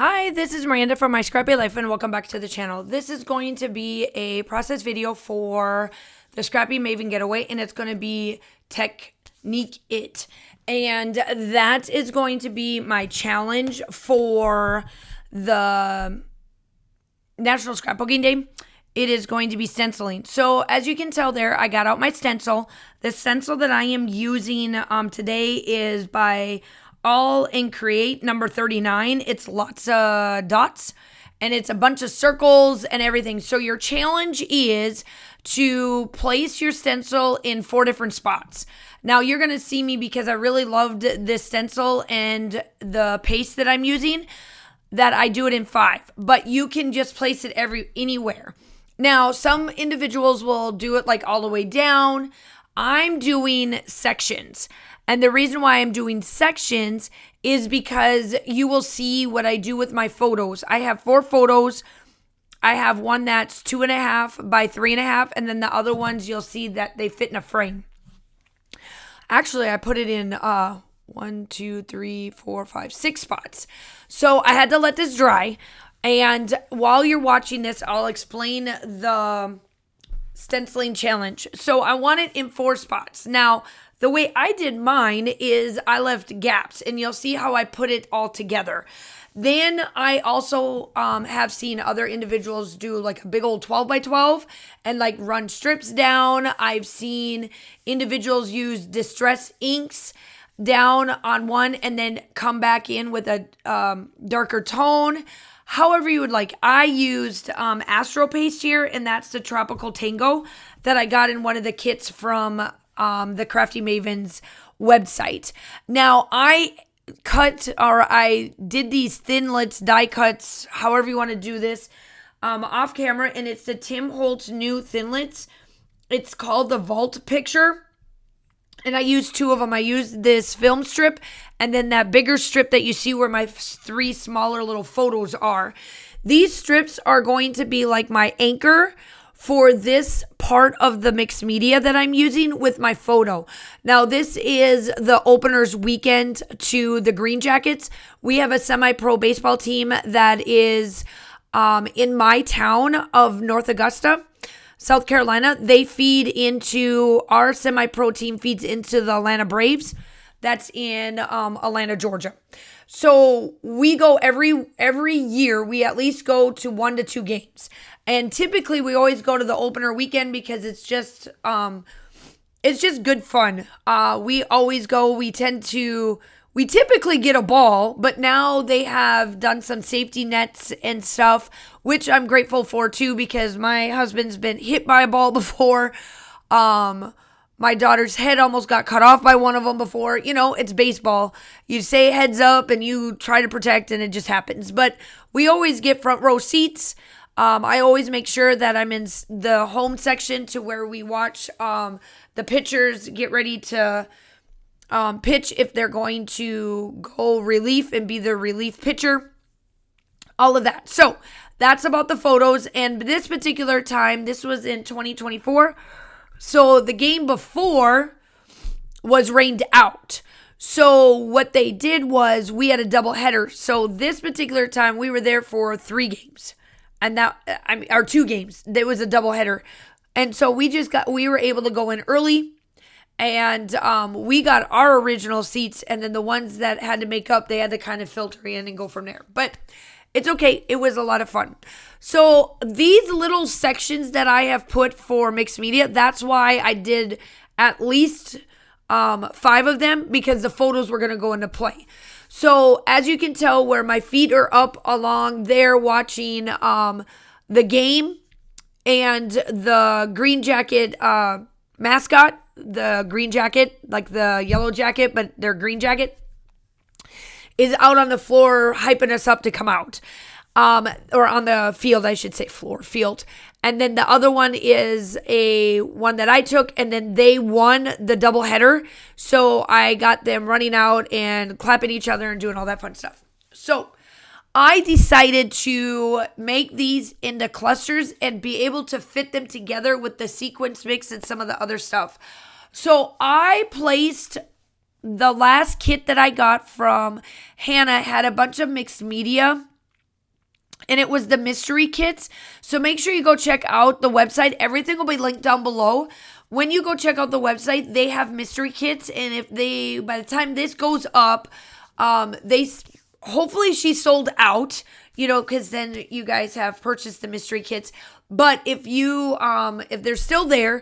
Hi, this is Miranda from My Scrappy Life and welcome back to the channel. This is going to be a process video for the Scrappy Maven Getaway and it's going to be Technique It. And that is going to be my challenge for the National Scrapbooking Day. It is going to be stenciling. So as you can tell there, I got out my stencil. The stencil that I am using today is by All in Create number 39. It's lots of dots and it's a bunch of circles and everything. So your challenge is to place your stencil in 4 different spots. Now you're going to see me because I really loved this stencil and the paste that I'm using that I do it in 5, but you can just place it anywhere. Now, some individuals will do it like all the way down. I'm doing sections. And the reason why I'm doing sections is because you will see what I do with my photos. I have 4 photos. I have one that's 2.5 by 3.5. And then the other ones, you'll see that they fit in a frame. Actually, I put it in 1, 2, 3, 4, 5, 6 spots. So I had to let this dry. And while you're watching this, I'll explain the stenciling challenge. So I want it in 4 spots. Now, the way I did mine is I left gaps, and you'll see how I put it all together. Then I also have seen other individuals do like a big old 12 by 12 and like run strips down. I've seen individuals use distress inks down on one and then come back in with a darker tone. However you would like. I used Astro Paste here, and that's the Tropical Tango that I got in one of the kits from the Crafty Maven's website. Now, I did these thinlits, die cuts, however you want to do this, off camera, and it's the Tim Holtz new thinlits. It's called the Vault Picture. And I used 2 of them. I used this film strip and then that bigger strip that you see where my 3 smaller little photos are. These strips are going to be like my anchor for this part of the mixed media that I'm using with my photo. Now, this is the opener's weekend to the Green Jackets. We have a semi-pro baseball team that is in my town of North Augusta, South Carolina. They feed into, our semi-pro team feeds into the Atlanta Braves. That's in Atlanta, Georgia. So we go every year, we at least go to 1 to 2 games. And typically we always go to the opener weekend because it's just good fun. We always go, we typically get a ball, but now they have done some safety nets and stuff, which I'm grateful for too, because my husband's been hit by a ball before. My daughter's head almost got cut off by one of them before. You know, it's baseball. You say heads up and you try to protect and it just happens. But we always get front row seats. I always make sure that I'm in the home section to where we watch the pitchers get ready to pitch if they're going to go relief and be the relief pitcher, all of that. So that's about the photos. And this particular time, this was in 2024. So the game before was rained out. So what they did was we had a double header. So this particular time we were there for 3 games and or 2 games. There was a double header. And so we were able to go in early. And we got our original seats, and then the ones that had to make up, they had to kind of filter in and go from there. But it's okay. It was a lot of fun. So these little sections that I have put for mixed media, that's why I did at least 5 of them, because the photos were going to go into play. So as you can tell, where my feet are up along there watching the game, and the Green Jacket mascot, the green jacket, like the yellow jacket, but their green jacket, is out on the floor hyping us up to come out. Or on the field, I should say field. And then the other one is one that I took, and then they won the doubleheader. So I got them running out and clapping each other and doing all that fun stuff. So I decided to make these into clusters and be able to fit them together with the sequence mix and some of the other stuff. So I placed the last kit that I got from Hannah, had a bunch of mixed media and it was the mystery kits. So make sure you go check out the website. Everything will be linked down below. When you go check out the website, they have mystery kits, and if they, by the time this goes up, hopefully she sold out, because then you guys have purchased the mystery kits. But if they're still there,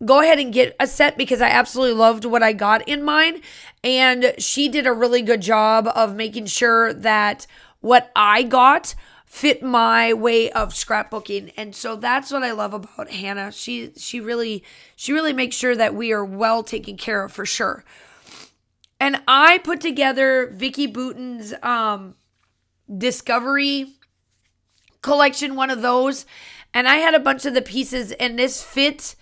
go ahead and get a set, because I absolutely loved what I got in mine. And she did a really good job of making sure that what I got fit my way of scrapbooking. And so that's what I love about Hannah. She really makes sure that we are well taken care of, for sure. And I put together Vicky Bouton's Discovery collection, one of those. And I had a bunch of the pieces, and this fit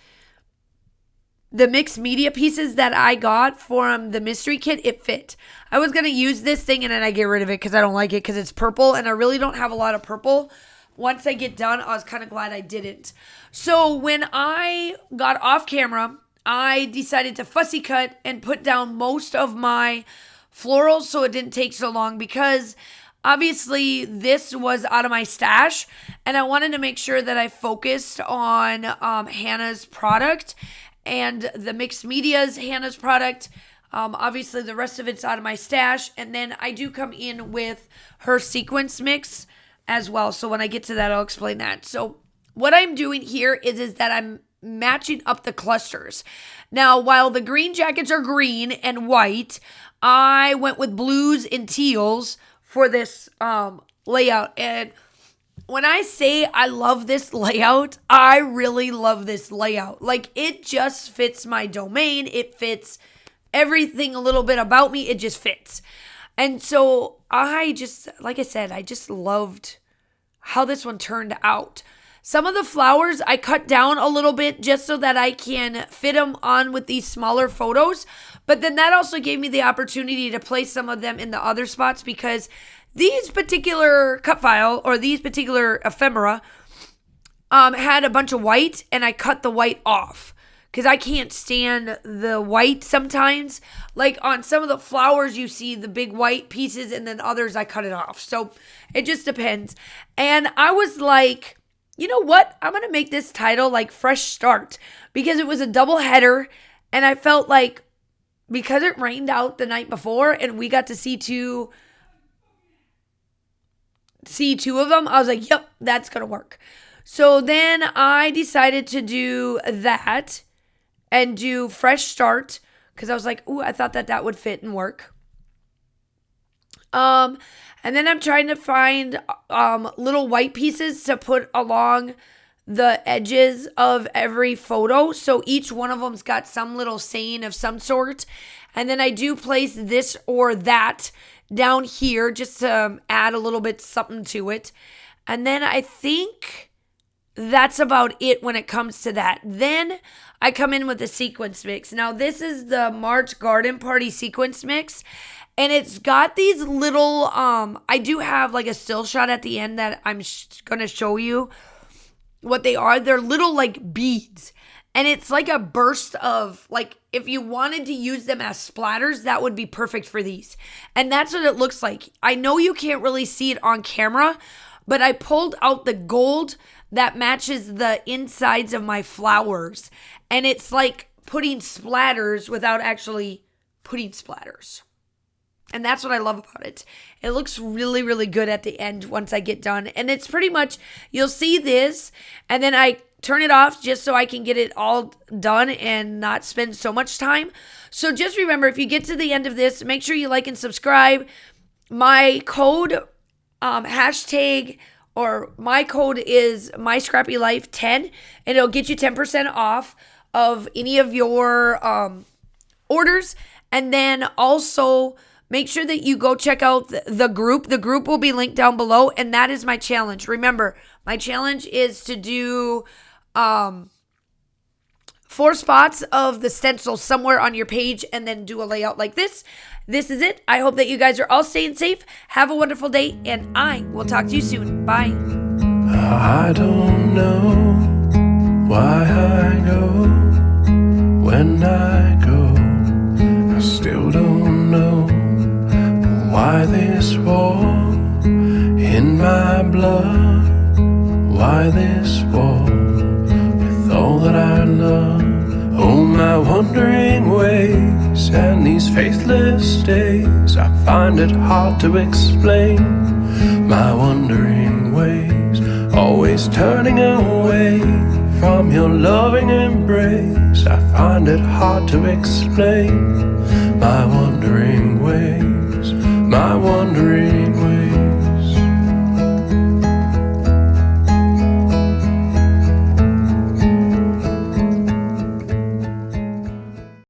the mixed media pieces that I got from the mystery kit. It fit. I was going to use this thing, and then I get rid of it because I don't like it, because it's purple, and I really don't have a lot of purple. Once I get done, I was kind of glad I didn't. So when I got off camera, I decided to fussy cut and put down most of my florals so it didn't take so long, because obviously this was out of my stash, and I wanted to make sure that I focused on Hannah's product and the mixed media's Hannah's product. Obviously the rest of it's out of my stash, and then I do come in with her sequence mix as well. So when I get to that, I'll explain that. So what I'm doing here is that I'm matching up the clusters. Now, while the green jackets are green and white, I went with blues and teals for this layout. And when I say I love this layout, I really love this layout. Like, it just fits my domain. It fits everything a little bit about me. It just fits. And so like I said, I just loved how this one turned out. Some of the flowers I cut down a little bit just so that I can fit them on with these smaller photos. But then that also gave me the opportunity to place some of them in the other spots, because these particular cut file, or these particular ephemera, had a bunch of white, and I cut the white off because I can't stand the white sometimes. Like on some of the flowers, you see the big white pieces, and then others I cut it off. So it just depends. And I was like, you know what? I'm going to make this title like Fresh Start, because it was a double header, and I felt like because it rained out the night before and we got to see two of them, I was like, yep, that's going to work. So then I decided to do that and do Fresh Start, because I was like, ooh, I thought that would fit and work. And then I'm trying to find little white pieces to put along the edges of every photo. So each one of them's got some little saying of some sort. And then I do place this or that down here just to add a little bit something to it. And then I think that's about it when it comes to that. Then I come in with the sequence mix. Now this is the March Garden Party sequence mix. And it's got these little, I do have like a still shot at the end that I'm going to show you what they are. They're little like beads. And it's like a burst of, like, if you wanted to use them as splatters, that would be perfect for these. And that's what it looks like. I know you can't really see it on camera, but I pulled out the gold that matches the insides of my flowers. And it's like putting splatters without actually putting splatters. And that's what I love about it. It looks really, really good at the end once I get done. And it's pretty much, you'll see this, and then I turn it off just so I can get it all done and not spend so much time. So just remember, if you get to the end of this, make sure you like and subscribe. My code, hashtag, or my code is MyScrappyLife10, and it'll get you 10% off of any of your orders. And then also, make sure that you go check out the group. The group will be linked down below, and that is my challenge. Remember, my challenge is to do 4 spots of the stencil somewhere on your page, and then do a layout like this. This is it. I hope that you guys are all staying safe. Have a wonderful day, and I will talk to you soon. Bye. I don't know why I go when I go. I still don't know why this war in in my blood. Why this war with all that I love? Oh, my wandering ways and these faithless days, I find it hard to explain. My wandering ways, always turning away from your loving embrace, I find it hard to explain. My wandering ways, my wandering